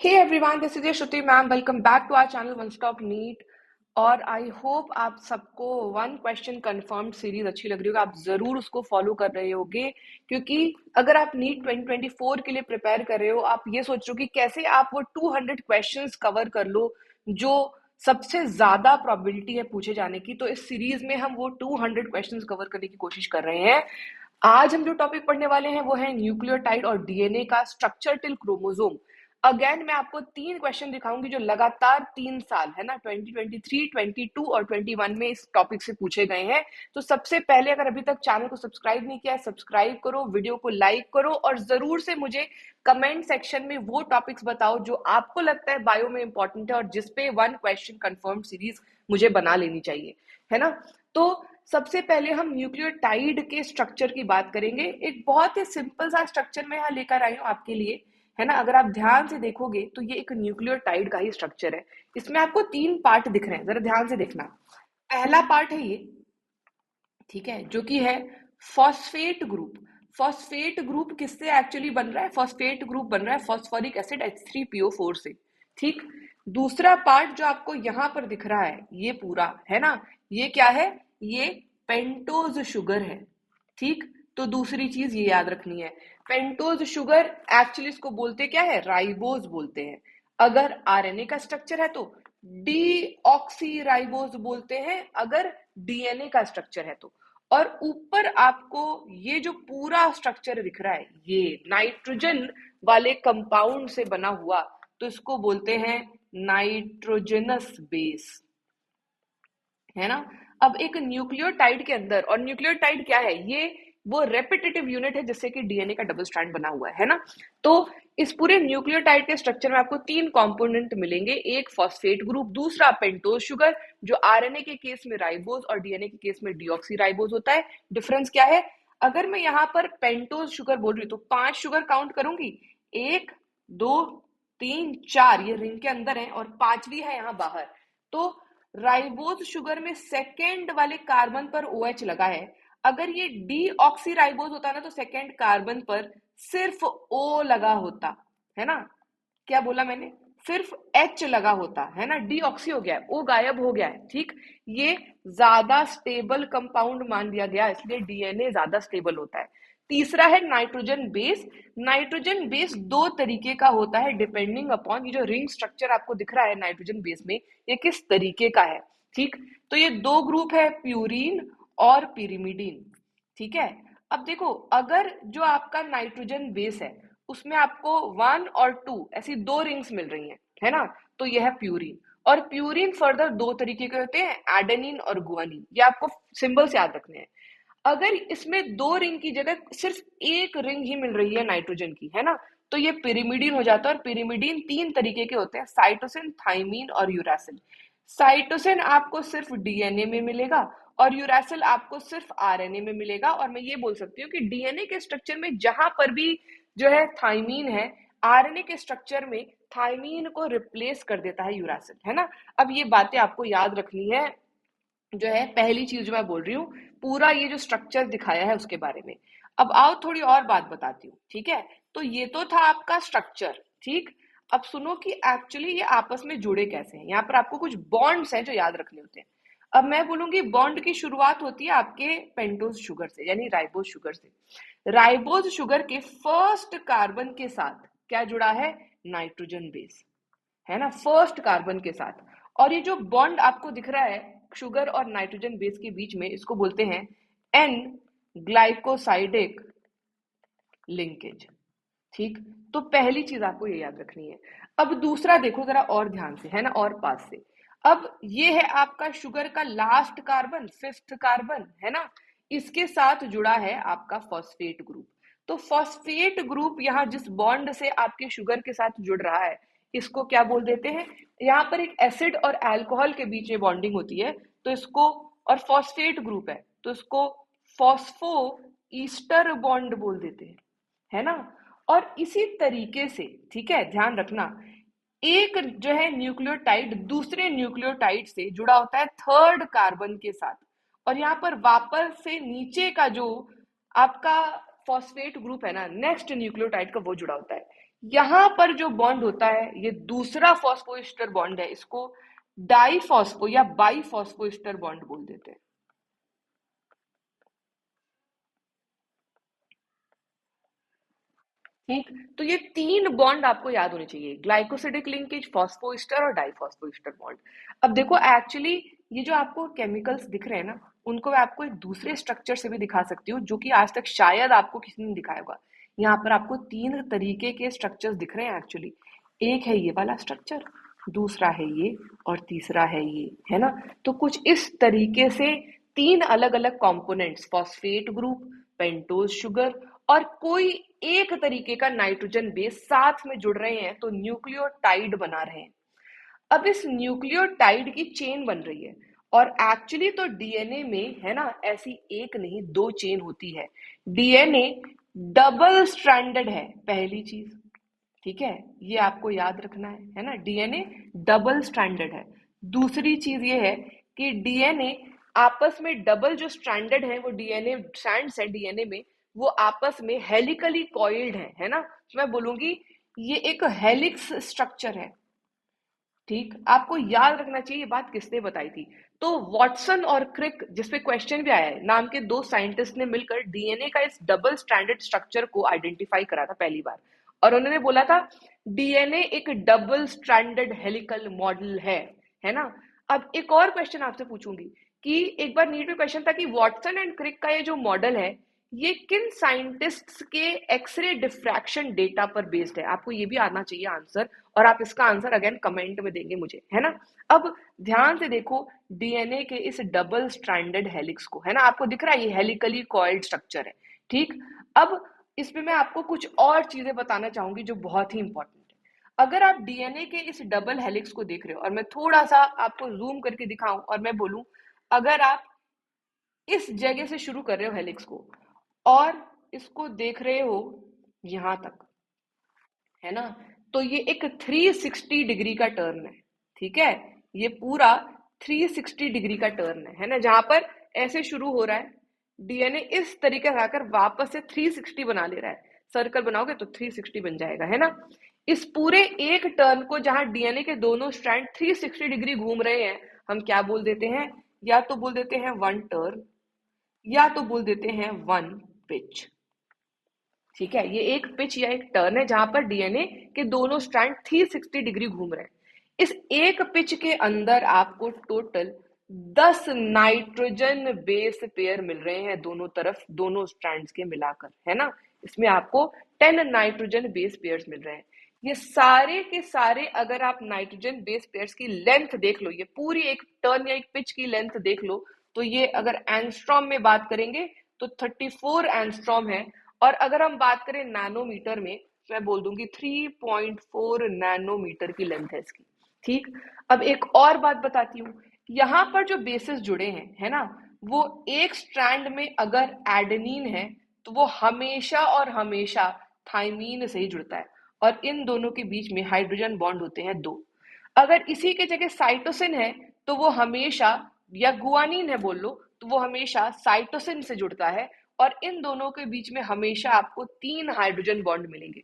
Hey everyone, this is your Shruti ma'am. Welcome back to our channel One Stop NEET. और I hope आप सबको one question confirmed series अच्छी लग रही होगी। आप जरूर उसको फॉलो कर रहे होगे, क्योंकि अगर आप नीट 2024 के लिए प्रिपेयर कर रहे हो, आप ये सोच रहे हो कि कैसे आप वो 200 क्वेश्चंस कवर कर लो जो सबसे ज्यादा प्रोबेबिलिटी है पूछे जाने की। तो इस सीरीज में हम वो 200 क्वेश्चंस कवर करने की कोशिश कर रहे हैं। आज हम जो टॉपिक पढ़ने वाले हैं वो है न्यूक्लियोटाइड और डीएनए का स्ट्रक्चर टिल क्रोमोसोम। अगेन मैं आपको 3 क्वेश्चन दिखाऊंगी जो लगातार 3 साल है ना, 2023, 22 और 21 में इस टॉपिक से पूछे गए हैं। तो सबसे पहले अगर अभी तक चैनल को सब्सक्राइब नहीं किया है, सब्सक्राइब करो, वीडियो को लाइक करो और जरूर से मुझे कमेंट सेक्शन में वो टॉपिक्स बताओ जो आपको लगता है बायो में इंपॉर्टेंट है और जिसपे वन क्वेश्चन कंफर्म सीरीज मुझे बना लेनी चाहिए, है ना। तो सबसे पहले हम न्यूक्लियोटाइड के स्ट्रक्चर की बात करेंगे। एक बहुत ही सिंपल सा स्ट्रक्चर मैं यहाँ लेकर आई हूँ आपके लिए, है ना। अगर आप ध्यान से देखोगे तो ये एक न्यूक्लियोटाइड का ही स्ट्रक्चर है। इसमें आपको 3 पार्ट दिख रहे हैं, जरा ध्यान से देखना। पहला पार्ट है ये, ठीक है, जो कि है फॉस्फेट ग्रुप। फॉस्फेट ग्रुप किससे एक्चुअली बन रहा है? फॉस्फेट ग्रुप बन रहा है फॉस्फोरिक एसिड H3PO4 से, ठीक। दूसरा पार्ट जो आपको यहां पर दिख रहा है ये पूरा, है ना, ये क्या है? ये पेंटोज शुगर है, ठीक। तो दूसरी चीज ये याद रखनी है, पेंटोज शुगर एक्चुअली इसको बोलते क्या है? राइबोज बोलते हैं। अगर आरएनए का स्ट्रक्चर है तो डीऑक्सी बोलते हैं, अगर डीएनए का स्ट्रक्चर है तो। और ऊपर आपको ये जो पूरा स्ट्रक्चर दिख रहा है ये नाइट्रोजन वाले कंपाउंड से बना हुआ, तो इसको बोलते हैं नाइट्रोजनस बेस, है ना। अब एक न्यूक्लियोटाइड के अंदर, और न्यूक्लियोटाइड क्या है? ये वो रेपिटेटिव यूनिट है जिससे कि डीएनए का डबल स्ट्रैंड बना हुआ है ना। तो इस पूरे न्यूक्लियोटाइड के स्ट्रक्चर में आपको 3 कंपोनेंट मिलेंगे, एक फॉस्फेट ग्रुप, दूसरा पेंटोज शुगर जो आरएनए के केस में राइबोज और डीएनए के केस में डीऑक्सी राइबोज होता है। डिफरेंस क्या है? अगर मैं यहाँ पर पेंटोज शुगर बोल रही हूँ तो 5 शुगर काउंट करूंगी, 1 2 3 4 ये रिंग के अंदर है और 5वीं है यहाँ बाहर। तो राइबोज शुगर में सेकेंड वाले कार्बन पर OH लगा है। अगर ये डीऑक्सी राइबोज होता ना तो सेकेंड कार्बन पर सिर्फ O लगा होता, है ना। क्या बोला मैंने? सिर्फ H लगा होता, है ना। डीऑक्सी हो गया है, O गायब हो गया है, ठीक। ये ज्यादा स्टेबल कंपाउंड मान दिया गया, इसलिए डीएनए ज्यादा स्टेबल होता है। तीसरा है नाइट्रोजन बेस। नाइट्रोजन बेस 2 तरीके का होता है डिपेंडिंग अपॉन ये जो रिंग स्ट्रक्चर आपको दिख रहा है नाइट्रोजन बेस में, ये किस तरीके का है, ठीक। तो ये 2 ग्रुप है, प्यूरीन और पिरिमिडीन, ठीक है। अब देखो, अगर जो आपका नाइट्रोजन बेस है उसमें आपको 1 और 2 ऐसी 2 रिंग्स मिल रही हैं, है ना, तो यह है प्यूरीन। और प्यूरीन फर्दर 2 तरीके के होते हैं, एडेनिन और गुआनिन, ये आपको सिंबल्स याद रखने हैं। अगर इसमें 2 रिंग की जगह सिर्फ 1 रिंग ही मिल रही है नाइट्रोजन की, है ना, तो ये पिरिमिडीन हो जाता है। और पिरिमिडीन 3 तरीके के होते हैं, साइटोसिन, थाइमीन और यूरासिल। साइटोसिन आपको सिर्फ डीएनए में मिलेगा और यूरासिल आपको सिर्फ आरएनए में मिलेगा। और मैं ये बोल सकती हूँ कि डीएनए के स्ट्रक्चर में जहां पर भी जो है थाइमीन है, आरएनए के स्ट्रक्चर में थाइमीन को रिप्लेस कर देता है यूरासिल, है ना। अब ये बातें आपको याद रखनी है, जो है पहली चीज जो मैं बोल रही हूँ, पूरा ये जो स्ट्रक्चर दिखाया है उसके बारे में। अब आओ थोड़ी और बात बताती हूँ, ठीक है। तो ये तो था आपका स्ट्रक्चर, ठीक। अब सुनो कि एक्चुअली ये आपस में जुड़े कैसे हैं। यहाँ पर आपको कुछ बॉन्ड्स हैं जो याद रखने होते हैं। अब मैं बोलूंगी बॉन्ड की शुरुआत होती है आपके पेंटोज शुगर से, यानी राइबोज शुगर से। राइबोज शुगर के फर्स्ट कार्बन के साथ क्या जुड़ा है? नाइट्रोजन बेस, है ना, फर्स्ट कार्बन के साथ। और ये जो बॉन्ड आपको दिख रहा है शुगर और नाइट्रोजन बेस के बीच में, इसको बोलते हैं एन ग्लाइकोसाइडिक लिंकेज, ठीक। तो पहली चीज आपको ये याद रखनी है। अब दूसरा देखो जरा और ध्यान से, है ना, और पास से। अब ये है आपका शुगर का लास्ट कार्बन, 5th कार्बन, है ना, इसके साथ जुड़ा है आपका फॉस्फेट ग्रुप। तो फॉस्फेट ग्रुप यहाँ जिस बॉन्ड से आपके शुगर के साथ जुड़ रहा है इसको क्या बोल देते हैं? यहाँ पर एक एसिड और अल्कोहल के बीच में बॉन्डिंग होती है तो इसको, और फॉस्फेट ग्रुप है तो इसको फॉस्फो ईस्टर बॉन्ड बोल देते हैं, है ना। और इसी तरीके से, ठीक है, ध्यान रखना, एक जो है न्यूक्लियोटाइड दूसरे न्यूक्लियोटाइड से जुड़ा होता है 3rd कार्बन के साथ। और यहाँ पर वापस से नीचे का जो आपका फॉस्फेट ग्रुप है ना, नेक्स्ट न्यूक्लियोटाइड का, वो जुड़ा होता है। यहां पर जो बॉन्ड होता है ये दूसरा फॉस्फोइस्टर बॉन्ड है, इसको डाइफॉस्फो या बाइफॉस्फोइस्टर बॉन्ड बोल देते हैं। ठीक, तो ये तीन बॉन्ड आपको याद होने चाहिए, ग्लाइकोसिडिक लिंकेज, फॉस्फोइस्टर और डाइफॉस्फोइस्टर बॉन्ड। अब देखो एक्चुअली ये जो आपको केमिकल्स दिख रहे हैं ना, उनको मैं आपको एक दूसरे स्ट्रक्चर से भी दिखा सकती हूँ जो कि आज तक शायद आपको किसी ने दिखाया होगा। यहाँ पर आपको तीन तरीके के स्ट्रक्चर्स दिख रहे हैं एक्चुअली। एक है ये वाला स्ट्रक्चर, दूसरा है ये, और तीसरा है ये, है ना। तो कुछ इस तरीके से तीन अलग अलग components, phosphate group, pentose sugar और कोई एक तरीके का नाइट्रोजन बेस साथ में जुड़ रहे हैं तो न्यूक्लियोटाइड बना रहे हैं। अब इस न्यूक्लियोटाइड की चेन बन रही है, और एक्चुअली तो डीएनए में है ना ऐसी एक नहीं दो चेन होती है। डीएनए डबल स्ट्रैंडेड है, पहली चीज। ठीक है, ये आपको याद रखना है ना, डीएनए डबल स्ट्रैंडेड है। दूसरी चीज ये है कि डीएनए आपस में डबल जो स्ट्रैंडेड है वो डीएनए स्ट्रैंड्स है डीएनए में, वो आपस में हेलिकली कॉइल्ड है ना। तो मैं बोलूंगी ये एक हेलिक्स स्ट्रक्चर है। ठीक, आपको याद रखना चाहिए ये बात किसने बताई थी। तो वॉटसन और क्रिक, जिसपे क्वेश्चन भी आया है, नाम के दो साइंटिस्ट ने मिलकर डीएनए का इस डबल स्ट्रैंडेड स्ट्रक्चर को आइडेंटिफाई करा था पहली बार। और उन्होंने बोला था डीएनए एक डबल स्ट्रैंडेड हेलिकल मॉडल है ना। अब एक और क्वेश्चन आपसे पूछूंगी कि एक बार नीट में क्वेश्चन था कि वॉटसन एंड क्रिक का ये जो मॉडल है ये किन साइंटिस्ट्स के एक्सरे डिफ्रैक्शन डेटा पर बेस्ड है। आपको ये भी आना चाहिए आंसर, और आप इसका आंसर अगेन कमेंट में देंगे मुझे, है ना। अब ध्यान से देखो डीएनए के इस डबल स्ट्रैंडेड हेलिक्स को, है ना, आपको दिख रहा है ये हेलिकली कॉइल्ड स्ट्रक्चर है। ठीक, अब इसमें मैं आपको कुछ और चीजें बताना चाहूंगी जो बहुत ही इंपॉर्टेंट है। अगर आप डीएनए के इस डबल हेलिक्स को देख रहे हो और मैं थोड़ा सा आपको जूम करके दिखाऊं और मैं बोलूं, अगर आप इस जगह से शुरू कर रहे हो हेलिक्स को और इसको देख रहे हो यहां तक, है ना, तो ये एक 360 डिग्री का टर्न है। ठीक है, ये पूरा 360 डिग्री का टर्न है ना, जहां पर ऐसे शुरू हो रहा है डीएनए इस तरीके से आकर वापस से 360 बना ले रहा है। सर्कल बनाओगे तो 360 बन जाएगा, है ना। इस पूरे एक टर्न को जहां डीएनए के दोनों स्ट्रैंड 360 डिग्री घूम रहे हैं, हम क्या बोल देते हैं, या तो बोल देते हैं वन टर्न, या तो बोल देते हैं वन पिच। ठीक है, ये एक पिच या एक टर्न है जहां पर डीएनए के दोनों स्ट्रैंड 360 डिग्री घूम रहे हैं। इस एक पिच के अंदर आपको टोटल 10 नाइट्रोजन बेस पेयर मिल रहे हैं दोनों तरफ, दोनों स्ट्रैंड्स के मिलाकर, है ना। इसमें आपको 10 नाइट्रोजन बेस पेयर्स मिल रहे हैं। ये सारे के सारे, अगर आप नाइट्रोजन बेस पेयर्स की लेंथ देख लो, ये पूरी एक टर्न या एक पिच की लेंथ देख लो, तो ये अगर एंगस्ट्रॉम में बात करेंगे तो 34 एंगस्ट्रॉम है। और अगर हम बात करें नैनोमीटर में, तो मैं बोल दूंगी 3.4 नैनोमीटर की लेंथ है इसकी। ठीक, अब एक और बात बताती हूँ, यहाँ पर जो बेसिस जुड़े हैं, है ना, वो एक स्ट्रैंड में अगर एडेनिन है तो वो हमेशा और हमेशा थाइमीन से ही जुड़ता है, और इन दोनों के बीच में हाइड्रोजन बॉन्ड होते हैं दो। अगर इसी के जगह साइटोसिन है तो वो हमेशा, या गुआनिन है बोल लो, तो वो हमेशा साइटोसिन से जुड़ता है, और इन दोनों के बीच में हमेशा आपको 3 हाइड्रोजन बॉन्ड मिलेंगे।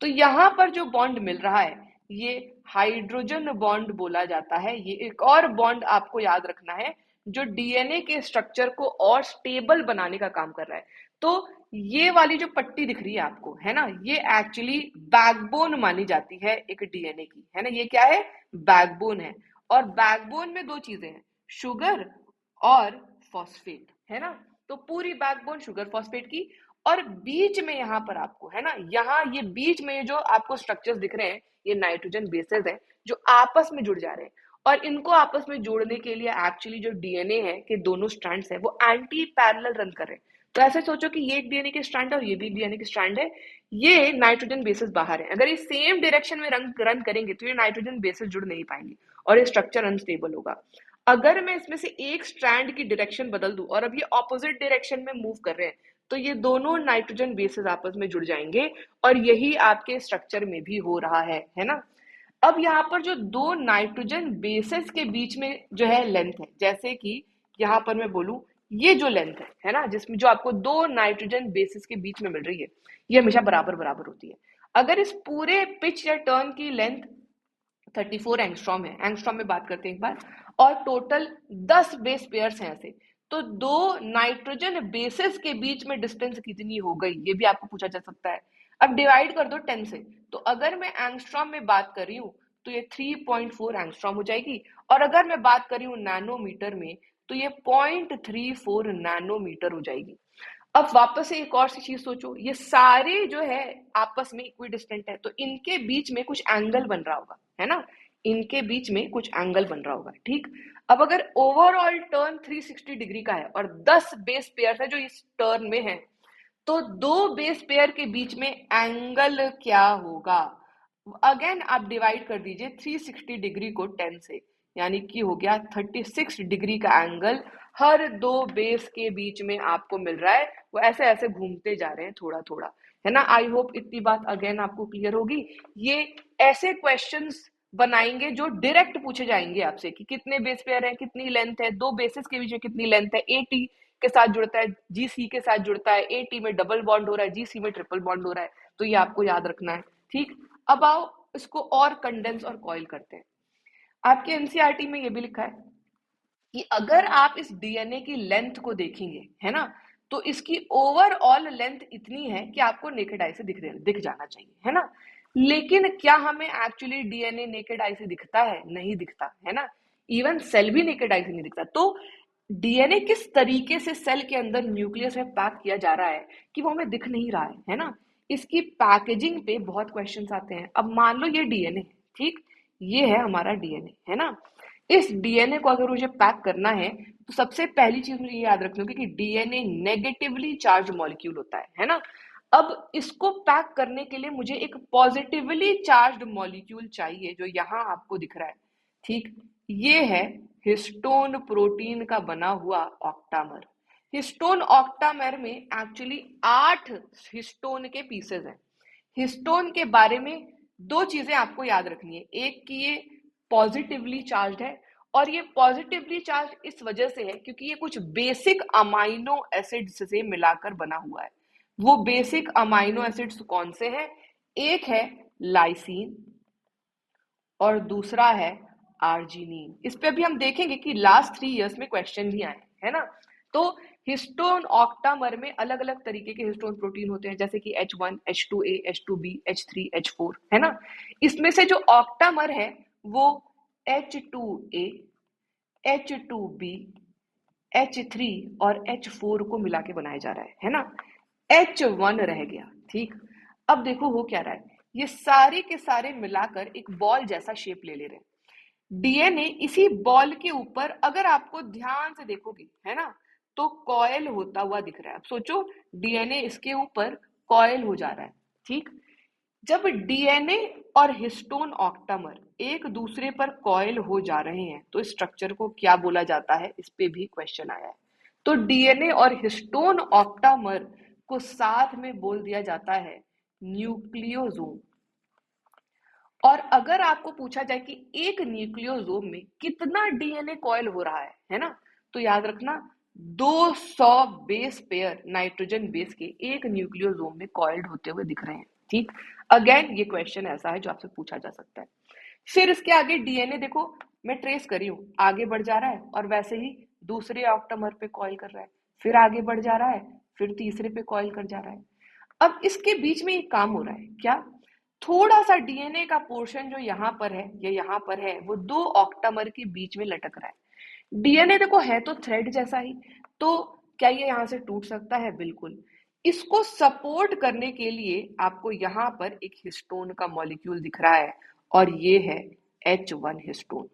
तो यहाँ पर जो बॉन्ड मिल रहा है ये हाइड्रोजन बॉन्ड बोला जाता है। ये एक और बॉन्ड आपको याद रखना है जो डीएनए के स्ट्रक्चर को और स्टेबल बनाने का काम कर रहा है। तो ये वाली जो पट्टी दिख रही है आपको, है ना, ये एक्चुअली बैकबोन मानी जाती है एक डीएनए की, है ना। ये क्या है, बैकबोन है। और बैकबोन में दो चीजें हैं, शुगर और फॉस्फेट, है ना। तो पूरी बैकबोन शुगर फॉस्फेट की, और बीच में यहाँ पर आपको, है ना, यहाँ ये बीच में जो आपको स्ट्रक्चर्स दिख रहे हैं ये नाइट्रोजन बेसेस हैं जो आपस में जुड़ जा रहे हैं। और इनको आपस में जोड़ने के लिए एक्चुअली जो डीएनए है के दोनों स्ट्रैंड्स है वो एंटी पैरेलल रन कर रहे हैं। तो ऐसे सोचो कि ये एक डीएनए के स्ट्रैंड है और ये भी डीएनए के स्ट्रैंड है, ये नाइट्रोजन बेसिस बाहर है। अगर ये सेम डायरेक्शन में रन करेंगे तो ये नाइट्रोजन बेसिस जुड़ नहीं पाएंगे और ये स्ट्रक्चर अनस्टेबल होगा। अगर मैं इसमें से एक स्ट्रैंड की डायरेक्शन बदल दूं और अब ये ऑपोजिट डायरेक्शन में मूव कर रहे हैं, तो ये दोनों नाइट्रोजन बेसेस आपस में जुड़ जाएंगे, और यही आपके स्ट्रक्चर में भी हो रहा है ना। अब यहाँ पर जो दो नाइट्रोजन बेसेस के बीच में जो है लेंथ है, जैसे कि यहाँ पर मैं बोलूं ये जो लेंथ है ना, जिसमें जो आपको दो नाइट्रोजन बेसेस के बीच में मिल रही है, ये हमेशा बराबर बराबर होती है। अगर इस पूरे पिच या टर्न की लेंथ 34 एंगस्ट्रॉम है, एंगस्ट्रॉम में बात करते हैं एक बार, और टोटल 10 बेस पेयर्स हैं ऐसे, तो दो नाइट्रोजन बेसेस के बीच में डिस्टेंस कितनी हो गई, ये भी आपको पूछा जा सकता है। अब डिवाइड कर दो 10 से, तो अगर मैं एंगस्ट्रॉम में बात कर रही हूँ तो ये 3.4 एंगस्ट्रॉम हो जाएगी, और अगर मैं बात कर रही हूँ नैनोमीटर में तो ये 0.34 नैनोमीटर हो जाएगी। अब वापस से एक और सी चीज सोचो, ये सारे जो है आपस में इक्वी डिस्टेंट है, तो इनके बीच में कुछ एंगल बन रहा होगा, है ना, इनके बीच में कुछ एंगल बन रहा होगा, ठीक। अब अगर ओवरऑल टर्न 360 डिग्री का है और 10 बेस पेयर है जो इस टर्न में है, तो दो बेस पेयर के बीच में एंगल क्या होगा। अगेन आप डिवाइड कर दीजिए 360 डिग्री को 10 से, यानी कि हो गया 36 डिग्री का एंगल हर दो बेस के बीच में आपको मिल रहा है। वो ऐसे ऐसे घूमते जा रहे हैं थोड़ा थोड़ा, है ना। आई होप इतनी बात अगेन आपको क्लियर होगी। ये ऐसे क्वेश्चंस बनाएंगे जो डायरेक्ट पूछे जाएंगे आपसे कि कितने बेस पेयर है, कितनी लेंथ है, दो बेसिस के बीच में कितनी लेंथ है, एटी के साथ जुड़ता है, जीसी के साथ जुड़ता है, एटी में डबल बॉन्ड हो रहा है, जीसी में ट्रिपल बॉन्ड हो रहा है, तो ये आपको याद रखना है, ठीक। अब आओ इसको और कंडेंस और कॉइल करते हैं। आपके एनसीईआरटी में ये भी लिखा है कि अगर आप इस डीएनए की लेंथ को देखेंगे, है ना, तो इसकी ओवरऑल लेंथ इतनी है कि आपको नेकेड आई से दिख जाना चाहिए, है ना। लेकिन क्या हमें एक्चुअली डीएनए नेकेड आई से दिखता है? नहीं दिखता, है ना। इवन सेल भी नेकेड आई से नहीं दिखता। तो डीएनए किस तरीके से सेल के अंदर न्यूक्लियस में पैक किया जा रहा है कि वो हमें दिख नहीं रहा है ना। इसकी पैकेजिंग पे बहुत क्वेश्चंस आते हैं। अब मान लो ये डीएनए है, ठीक, ये है हमारा डीएनए, है ना। इस डीएनए को अगर मुझे पैक करना है तो सबसे पहली चीज मुझे ये याद रखनी होगी कि डीएनए नेगेटिवली चार्ज मॉलिक्यूल होता है ना। अब इसको पैक करने के लिए मुझे एक पॉजिटिवली चार्ज्ड मॉलिक्यूल चाहिए जो यहां आपको दिख रहा है, ठीक। ये है हिस्टोन प्रोटीन का बना हुआ ऑक्टामर। हिस्टोन ऑक्टामर में एक्चुअली 8 हिस्टोन के पीसेस हैं। हिस्टोन के बारे में दो चीजें आपको याद रखनी है, एक कि ये पॉजिटिवली चार्ज है, और ये पॉजिटिवली चार्ज इस वजह से है क्योंकि ये कुछ बेसिक अमाइनो एसिड्स से मिलाकर बना हुआ है। वो बेसिक अमाइनो एसिड्स कौन से हैं? एक है लाइसीन और दूसरा है आर्जिनिन। इस पे अभी हम देखेंगे कि लास्ट 3 इयर्स में क्वेश्चन भी आए, है ना। तो हिस्टोन ऑक्टामर में अलग अलग तरीके के हिस्टोन प्रोटीन होते हैं, जैसे कि H1, H2A, H2B, H3, H4, है ना। इसमें से जो ऑक्टामर है वो H2A, H2B, H3 और H4 को मिला के बनाया जा रहा है ना। H1 रह गया, ठीक। अब देखो हो क्या रहा है, ये सारे के सारे मिलाकर एक बॉल जैसा शेप ले ले रहे हैं। डीएनए इसी बॉल के ऊपर अगर आपको ध्यान से देखोगे, है ना, तो कॉयल होता हुआ दिख रहा है। अब सोचो डीएनए इसके ऊपर कॉयल हो जा रहा है, ठीक। जब डीएनए और हिस्टोन ऑक्टामर एक दूसरे पर कॉयल हो जा रहे हैं तो स्ट्रक्चर को क्या बोला जाता है, इस पे भी क्वेश्चन आया है। तो डीएनए और हिस्टोन ऑक्टामर को साथ में बोल दिया जाता है न्यूक्लियोसोम। और अगर आपको पूछा जाए कि एक न्यूक्लियोसोम में कितना डीएनए कॉइल हो रहा है ना, तो याद रखना 200 बेस पेयर नाइट्रोजन बेस के एक न्यूक्लियोसोम में कॉइल्ड होते हुए दिख रहे हैं, ठीक। अगेन ये क्वेश्चन ऐसा है जो आपसे पूछा जा सकता है। फिर इसके आगे डीएनए देखो, मैं ट्रेस करी हूं, आगे बढ़ जा रहा है और वैसे ही दूसरे ऑक्टामर पे कॉइल कर रहा है, फिर आगे बढ़ जा रहा है, फिर तीसरे पे कॉइल कर जा रहा है। अब इसके बीच में एक काम हो रहा है क्या, थोड़ा सा डीएनए का पोर्शन जो यहाँ पर है या यहाँ पर है वो दो ऑक्टामर के बीच में लटक रहा है। डीएनए देखो है तो थ्रेड जैसा ही, तो क्या ये यहाँ से टूट सकता है? बिल्कुल। इसको सपोर्ट करने के लिए आपको यहाँ पर एक हिस्टोन का मॉलिक्यूल दिख रहा है और ये है H1 हिस्टोन।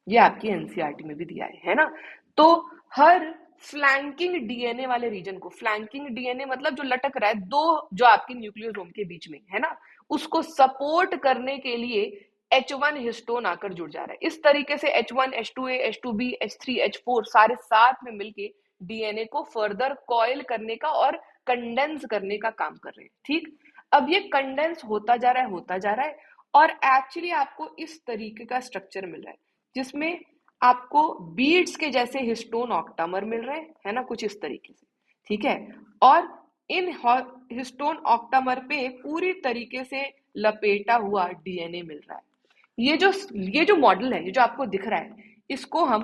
ये आपकी एनसीईआरटी में भी दिया है ना। तो हर फ्लैंकिंग डीएनए वाले रीजन को, फ्लैंकिंग डीएनए मतलब जो लटक रहा है दो जो आपकी न्यूक्लियोसोम के बीच में, है ना, उसको सपोर्ट करने के लिए H1 हिस्टोन आकर जुड़ जा रहा है। इस तरीके से H1, H2A, H2B, H3, H4 सारे साथ में मिलके डीएनए को फर्दर कॉइल करने का और कंडेंस करने का काम कर रहे हैं, ठीक। अब ये कंडेंस होता जा रहा है, होता जा रहा है, और एक्चुअली आपको इस तरीके का स्ट्रक्चर मिल रहा है जिसमें आपको बीड्स के जैसे हिस्टोन ऑक्टामर मिल रहे हैं, है ना, कुछ इस तरीके से, ठीक है। और इन हिस्टोन ऑक्टामर पे पूरी तरीके से लपेटा हुआ डीएनए मिल रहा है। ये जो मॉडल है, ये जो आपको दिख रहा है, इसको हम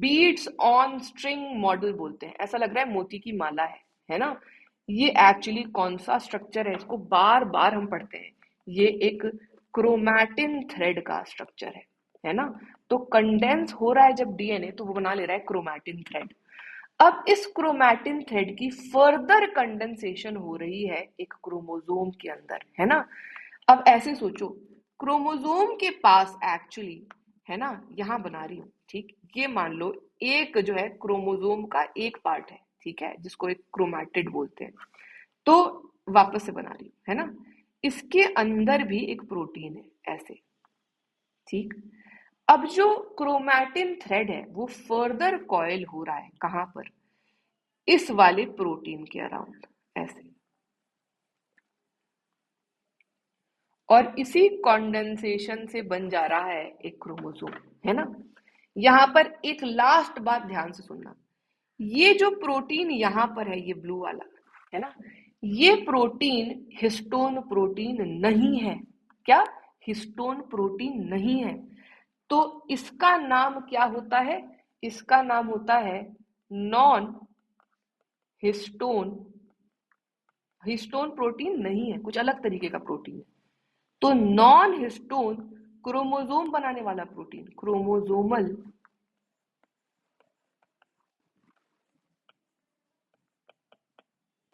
बीड्स ऑन स्ट्रिंग मॉडल बोलते हैं। ऐसा लग रहा है मोती की माला है ना। ये एक्चुअली कौन सा स्ट्रक्चर है, इसको बार बार हम पढ़ते हैं। ये एक क्रोमैटिन थ्रेड का स्ट्रक्चर है ना। तो कंडेंस हो रहा है जब डीएनए, तो वो बना ले रहा है क्रोमैटिन थ्रेड। अब इस क्रोमैटिन थ्रेड की फर्दर कंडेंसेशन हो रही है एक क्रोमोसोम के अंदर, है ना। अब ऐसे सोचो, क्रोमोसोम के पास एक्चुअली, है ना, यहां बना रही हूं, ठीक, ये मान लो एक जो है क्रोमोसोम का एक पार्ट है, ठीक है, जिसको एक क्रोमैटिड बोलते हैं। तो वापस से बना रही हूं, है ना। इसके अंदर भी एक प्रोटीन है ऐसे, ठीक। अब जो क्रोमैटिन थ्रेड है वो फर्दर कॉइल हो रहा है कहां पर, इस वाले प्रोटीन के अराउंड ऐसे, और इसी कंडेंसेशन से बन जा रहा है एक क्रोमोसोम, है ना। यहां पर एक लास्ट बात ध्यान से सुनना, ये जो प्रोटीन यहां पर है, ये ब्लू वाला, है ना, ये प्रोटीन हिस्टोन प्रोटीन नहीं है। क्या? हिस्टोन प्रोटीन नहीं है। तो इसका नाम क्या होता है? इसका नाम होता है नॉन हिस्टोन। हिस्टोन प्रोटीन नहीं है, कुछ अलग तरीके का प्रोटीन है। तो नॉन हिस्टोन क्रोमोसोम बनाने वाला प्रोटीन, क्रोमोसोमल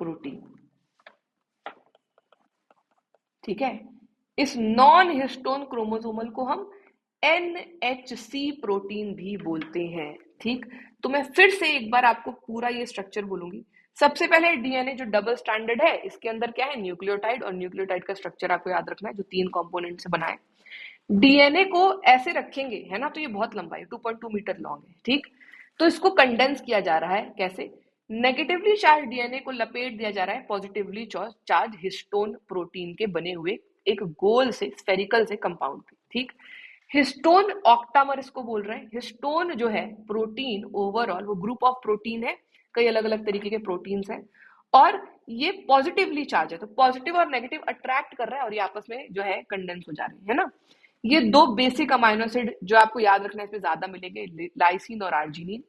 प्रोटीन, ठीक है। इस नॉन हिस्टोन क्रोमोसोमल को हम एनएचसी प्रोटीन भी बोलते हैं, ठीक। तो मैं फिर से एक बार आपको पूरा ये स्ट्रक्चर बोलूंगी। सबसे पहले डीएनए जो डबल स्टैंडर्ड है, इसके अंदर क्या है, न्यूक्लियोटाइड, और न्यूक्लियोटाइड का स्ट्रक्चर आपको याद रखना है जो 3 कंपोनेंट से बना है। डीएनए को ऐसे रखेंगे, है ना, तो ये बहुत लंबा है, 2.2 मीटर लॉन्ग है, ठीक। तो इसको कंडेंस किया जा रहा है कैसे, नेगेटिवली चार्ज डीएनए को लपेट दिया जा रहा है पॉजिटिवली चार्ज हिस्टोन प्रोटीन के बने हुए एक गोल से स्फेरिकल से कंपाउंड पे, ठीक। हिस्टोन ऑक्टामर इसको बोल रहे हैं। हिस्टोन जो है प्रोटीन, ओवरऑल वो ग्रुप ऑफ प्रोटीन है, कई अलग अलग तरीके के प्रोटीन्स हैं, और ये पॉजिटिवली चार्ज है, तो पॉजिटिव और नेगेटिव अट्रैक्ट कर रहा है और ये आपस में जो है कंडेंस हो जा रहे हैं, है ना। ये 2 बेसिक अमाइनो एसिड जो आपको याद रखना है, इसमें ज्यादा मिलेंगे, लाइसिन और आर्जिनिन।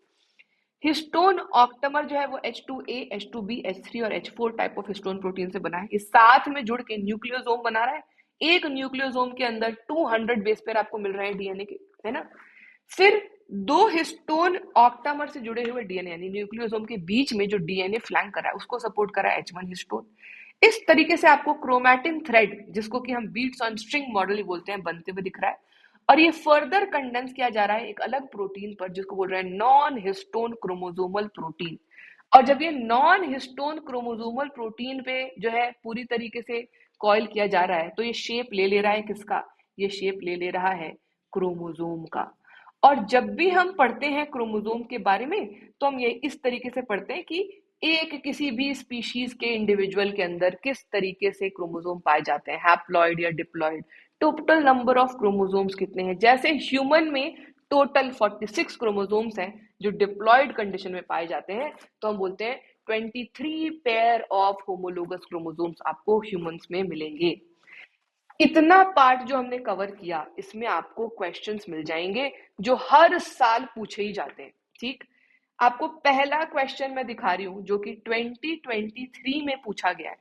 हिस्टोन ऑक्टामर जो है वो H2A, H2B, H3 और H4 type of histone protein से बना है। इस साथ में जुड़ के न्यूक्लियोसोम बना रहा है। एक न्यूक्लियोसोम के अंदर 200 बेस पेयर आपको मिल रहे हैं डीएनए के, है ना। फिर 2 हिस्टोन ऑक्टामर से जुड़े हुए डीएनए, यानी न्यूक्लियोसोम के बीच में जो डीएनए फ्लैंक कर रहा है उसको सपोर्ट कर रहा है H1 हिस्टोन। इस तरीके से आपको क्रोमैटिन थ्रेड, जिसको कि हम बीट्स ऑन स्ट्रिंग मॉडल बोलते हैं, बनते हुए दिख रहा है। और ये फर्दर कंडेंस किया जा रहा है एक अलग प्रोटीन पर, जिसको बोल रहे हैं नॉन हिस्टोन क्रोमोसोमल प्रोटीन। और जब ये नॉन हिस्टोन क्रोमोसोमल प्रोटीन पे जो है पूरी तरीके से कॉइल किया जा रहा है, तो ये शेप ले रहा है किसका, ये शेप ले रहा है क्रोमोसोम का। और जब भी हम पढ़ते हैं क्रोमोसोम के बारे में, तो हम ये इस तरीके से पढ़ते हैं कि एक किसी भी स्पीशीज के इंडिविजुअल के अंदर किस तरीके से क्रोमोसोम पाए जाते हैं, हैप्लॉइड या diploid, total number of chromosomes कितने हैं। जैसे ह्यूमन में टोटल 46 क्रोमोसोम्स हैं जो डिप्लॉइड कंडीशन में पाए जाते हैं, तो हम बोलते हैं 23 पेयर ऑफ होमोलोगस क्रोमोसोम्स आपको ह्यूमंस में मिलेंगे। इतना पार्ट जो हमने कवर किया, इसमें आपको क्वेश्चंस मिल जाएंगे जो हर साल पूछे ही जाते हैं, ठीक। आपको पहला क्वेश्चन मैं दिखा रही हूं जो कि 2023 में पूछा गया है,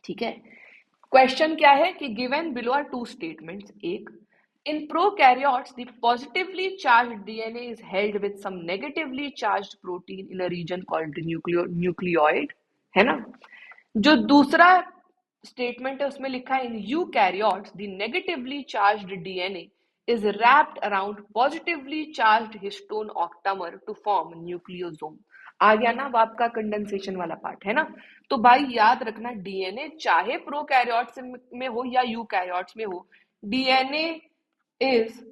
ठीक है। क्वेश्चन क्या है कि गिवन बिलो आर 2 स्टेटमेंट्स। एक, in prokaryotes the positively charged DNA is held with some negatively charged protein in a region called nucleoid, है ना। जो दूसरा स्टेटमेंट है उसमें लिखा है in eukaryotes the negatively charged DNA is wrapped around positively charged histone octamer to form nucleosome। आ गया ना अब आपका कंडेंसेशन वाला पार्ट, है ना। तो भाई याद रखना, डीएनए चाहे प्रोकैरियोट्स में हो या यूकैरियोट्स में हो, DNA is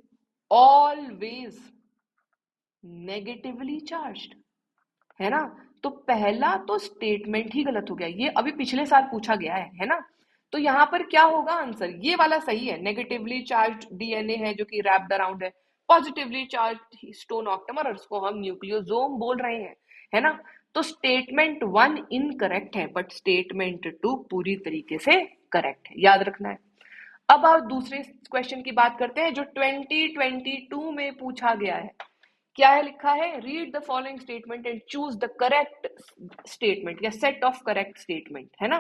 always negatively charged, है ना। तो पहला तो स्टेटमेंट ही गलत हो गया, ये अभी पिछले साल पूछा गया है ना। तो यहां पर क्या होगा आंसर, ये वाला सही है, नेगेटिवली चार्ज डीएनए है जो कि रैप्ड अराउंड है पॉजिटिवली चार्ज स्टोन ऑक्टामर, और उसको हम न्यूक्लियोसोम बोल रहे हैं, है ना। तो स्टेटमेंट 1 इनकरेक्ट है, बट स्टेटमेंट 2 पूरी तरीके से करेक्ट है, याद रखना है। अब आप दूसरे क्वेश्चन की बात करते हैं जो 2022 में पूछा गया है। क्या है लिखा है, read the following statement and choose the correct statement या सेट ऑफ करेक्ट स्टेटमेंट, है ना।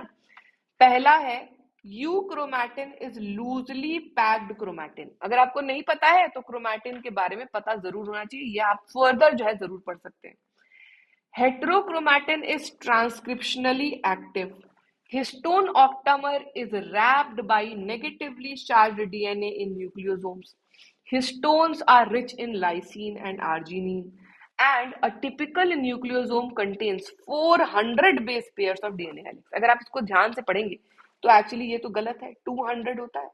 पहला है you chromatin is loosely packed chromatin. अगर आपको नहीं पता है तो क्रोमैटिन के बारे में पता जरूर होना चाहिए, या आप फर्दर जो है जरूर पढ़ सकते हैं। Heterochromatin is transcriptionally active. Histone octamer is wrapped by negatively charged DNA in nucleosomes. Histones are rich in lysine and arginine, and a typical nucleosome contains 400 base pairs of DNA helix. अगर आप इसको ध्यान से पढ़ेंगे तो actually ये तो गलत है, 200 होता है।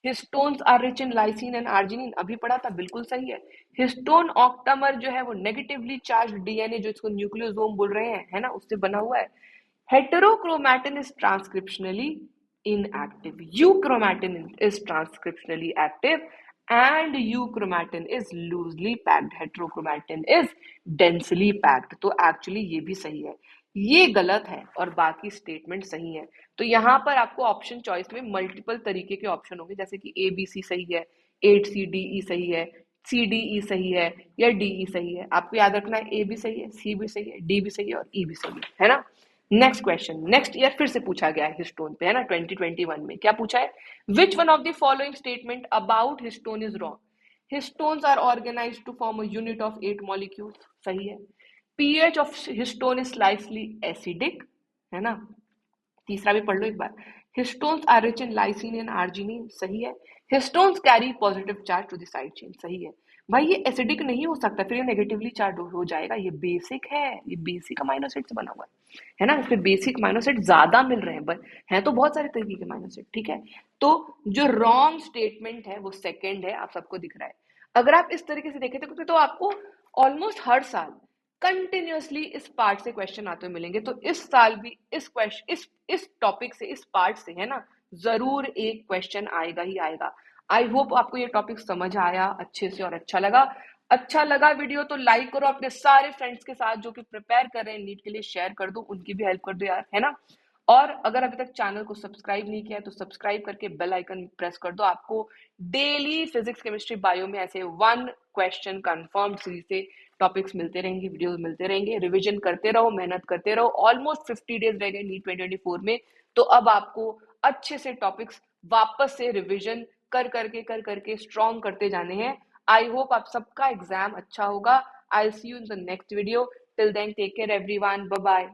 Histones are rich in lysine and arginine, अभी पढ़ा था, बिल्कुल सही है। हिस्टोन ऑक्टामर जो है वो नेगेटिवली चार्ज डीएनए, जो इसको न्यूक्लियोसोम बोल रहे हैं, है ना, उससे बना हुआ है। Heterochromatin is transcriptionally inactive. Euchromatin is transcriptionally active and euchromatin is loosely packed. Heterochromatin is densely packed. तो एक्चुअली ये भी सही है, ये गलत है और बाकी स्टेटमेंट सही है। तो यहाँ पर आपको ऑप्शन चॉइस में मल्टीपल तरीके के ऑप्शन होंगे, जैसे कि ए बी सी सही है, 8C D E सही है, CDE सही है या DE सही है। आपको याद रखना है ए भी सही है, सी भी सही है, डी भी सही है और ई भी सही है ना। नेक्स्ट क्वेश्चन, नेक्स्ट ईयर फिर से पूछा गया है हिस्टोन पे, है ना। 2021 में क्या पूछा है, which one of the following statement about histone is wrong. Histones are organised to form a unit of 8 molecules, सही है। PH of histone is slightly acidic, है ना। तीसरा भी पढ़ लो एक बार, histones are rich in lysine and arginine, सही है। Histones carry positive charge to the side chain, सही है। भाई ये एसिडिक नहीं हो सकता, फिर ये नेगेटिवली चार्ज हो जाएगा, ये बेसिक है, ये बेसिक अमाइनो एसिड से बना हुआ है ना। इसमें बेसिक अमाइनो एसिड ज्यादा मिल रहे हैं, बट हैं तो बहुत सारे तरीके के अमाइनो एसिड, ठीक है। तो जो रॉन्ग स्टेटमेंट है वो सेकंड है, आप सबको दिख रहा है। अगर आप इस तरीके से देखें तो आपको ऑलमोस्ट हर साल कंटिन्यूअसली इस पार्ट से क्वेश्चन आते हुए मिलेंगे। तो इस साल भी इस क्वेश्चन इस टॉपिक से, इस पार्ट से, है ना, जरूर एक क्वेश्चन आएगा ही आएगा। आई होप आपको ये टॉपिक समझ आया अच्छे से और अच्छा लगा वीडियो तो लाइक करो, अपने सारे फ्रेंड्स के साथ जो कि प्रिपेयर कर रहे हैं नीट के लिए शेयर कर दो, उनकी भी हेल्प कर दो यार, है ना। और अगर अभी तक चैनल को सब्सक्राइब नहीं किया है तो सब्सक्राइब करके बेल आइकन प्रेस कर दो। आपको डेली फिजिक्स केमिस्ट्री बायो में ऐसे 1 क्वेश्चन कंफर्म सीरीज से टॉपिक्स मिलते रहेंगे, वीडियोस मिलते रहेंगे। रिवीजन करते रहो, मेहनत करते रहो। ऑलमोस्ट 50 डेज रह गए नीट 2024 में, तो अब आपको अच्छे से टॉपिक्स वापस से रिवीजन कर करके स्ट्रॉन्ग करते जाने हैं। आई होप आप सबका एग्जाम अच्छा होगा। I see you in the next video. Till then take care everyone, bye bye.